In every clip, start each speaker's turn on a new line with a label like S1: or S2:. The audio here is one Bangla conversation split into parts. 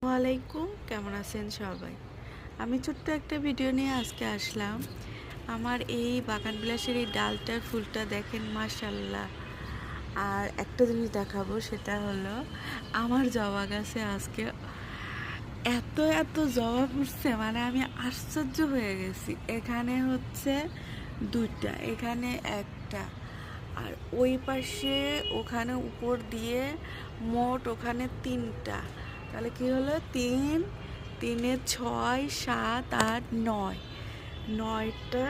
S1: ওয়ালাইকুম, কেমন আছেন সবাই? আমি ছোট্ট একটা ভিডিও নিয়ে আজকে আসলাম। আমার এই বাগান বিলাসের এই ডালটার ফুলটা দেখেন, মাশাল্লাহ। আর একটা জিনিস দেখাবো, সেটা হলো আমার জবা গাছে আজকে এত এত জবা ফুটছে, মানে আমি আশ্চর্য হয়ে গেছি। এখানে হচ্ছে দুইটা, এখানে একটা, আর ওই পাশে ওখানে উপর দিয়ে মোট ওখানে তিনটা। তাহলে কি হলো, তিন তিনে ছয়, সাত, আট, নয়, নয়টা।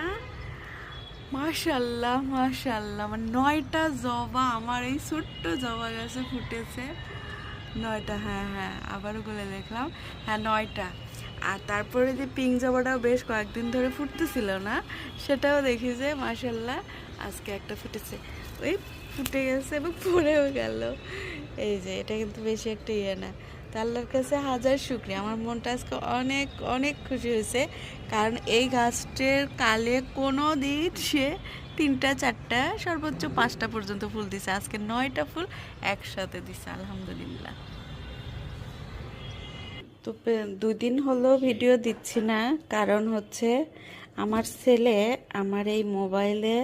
S1: মাশাল্লাহ মাশাল্লাহ, মানে নয়টা জবা আমার এই ছোট্ট জবা গাছে ফুটেছে। নয়টা, হ্যাঁ হ্যাঁ, আবারও বলে দেখলাম, হ্যাঁ নয়টা। আর তারপরে যে পিঙ্ক জবাটাও বেশ কয়েকদিন ধরে ফুটতেছিল না, সেটাও দেখি যে মাশাল্লাহ আজকে একটা ফুটেছে। ওই ফুটে গেছে এবং পড়েও গেল। এই যে এটা কিন্তু বেশি একটা ইয়ে না। তো আল্লাহর কাছে হাজার শুকরিয়া, আমার মনটা আজকে অনেক অনেক খুশি হয়েছে। কারণ এই গাছটির কালে কোনো দিন সে তিনটা চারটা সর্বোচ্চ পাঁচটা পর্যন্ত ফুল দিছে, আজকে নয়টা ফুল একসাথে দিছে, আলহামদুলিল্লাহ। তো 2 দিন হলো ভিডিও দিচ্ছি না, কারণ হচ্ছে আমার ছেলে আমার এই মোবাইলে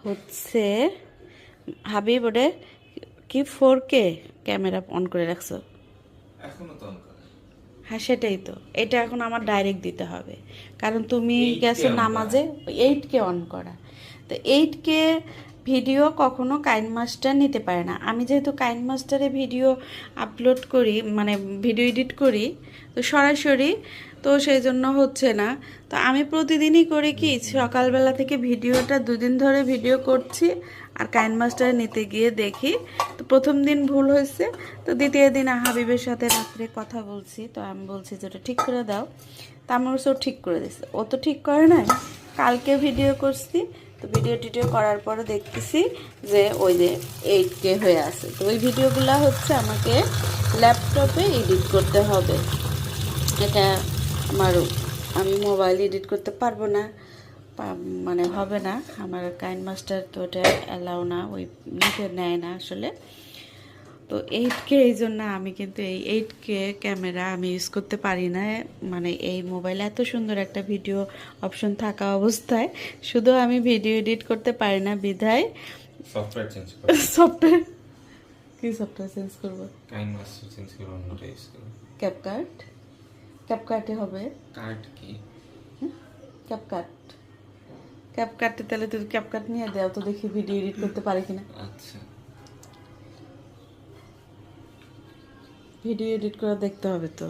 S1: হচ্ছে হাবিব ওরে কি 4K ক্যামেরা অন করে রাখছো?
S2: এখনো তো অন করা।
S1: হ্যাঁ সেটাই তো, এটা এখন আমার ডাইরেক্ট দিতে হবে, কারণ তুমি গেছো নামাজে। 8K অন করা, তো 8K ভিডিও কখনো কাইন মাস্টার নিতে পারে না। আমি যেহেতু কাইন মাস্টারে ভিডিও আপলোড করি, মানে ভিডিও এডিট করি, তো সরাসরি, তো সেই জন্য হচ্ছে না। তো আমি প্রতিদিনই করি কি, সকালবেলা থেকে ভিডিওটা 2 দিন ধরে ভিডিও করছি, আর কাইন মাস্টারে নিতে গিয়ে দেখি তো প্রথম দিন ভুল হয়েছে, তো দ্বিতীয় দিন হাবিবের সাথে রাত্রে কথা বলছি, তো আমি বলছি যে ওটা ঠিক করে দাও, তা আমার ও ঠিক করে দিচ্ছে। ও তো ঠিক করে নাই, কালকে ভিডিও করছি, তো ভিডিও করার পরে দেখতেছি যে ওই যে 8K হয়ে আছে। তো ওই ভিডিওগুলো হচ্ছে আমাকে ল্যাপটপে এডিট করতে হবে। এটা আমার, আমি মোবাইল এডিট করতে পারবো না, মানে হবে না। আমার কাইন মাস্টার তো ওটা অ্যালাউ না, ওই নিতে নেয় না আসলে। তো 8K, এই জন্য আমি কিন্তু এই 8K ক্যামেরা আমি ইউজ করতে পারি না। মানে এই মোবাইলে এত সুন্দর একটা ভিডিও অপশন থাকা অবস্থায় শুধু আমি ভিডিও এডিট করতে পারি না, বিধায়
S2: সফটওয়্যার চেঞ্জ করো।
S1: সফটওয়্যার, কি সফটওয়্যার চেঞ্জ করবো?
S2: কাইন মাস্টার চেঞ্জ করো, অন্যটা ইউজ করো।
S1: ক্যাপকাট, ক্যাপকাটে হবে।
S2: কার্ড কি?
S1: ক্যাপকাট, ক্যাপকাটে, তাহলে তুই ক্যাপকাট নিয়ে দেও তো দেখি ভিডিও এডিট করতে পারে কিনা।
S2: আচ্ছা,
S1: ভিডিও এডিট করে দেখতে হবে তো।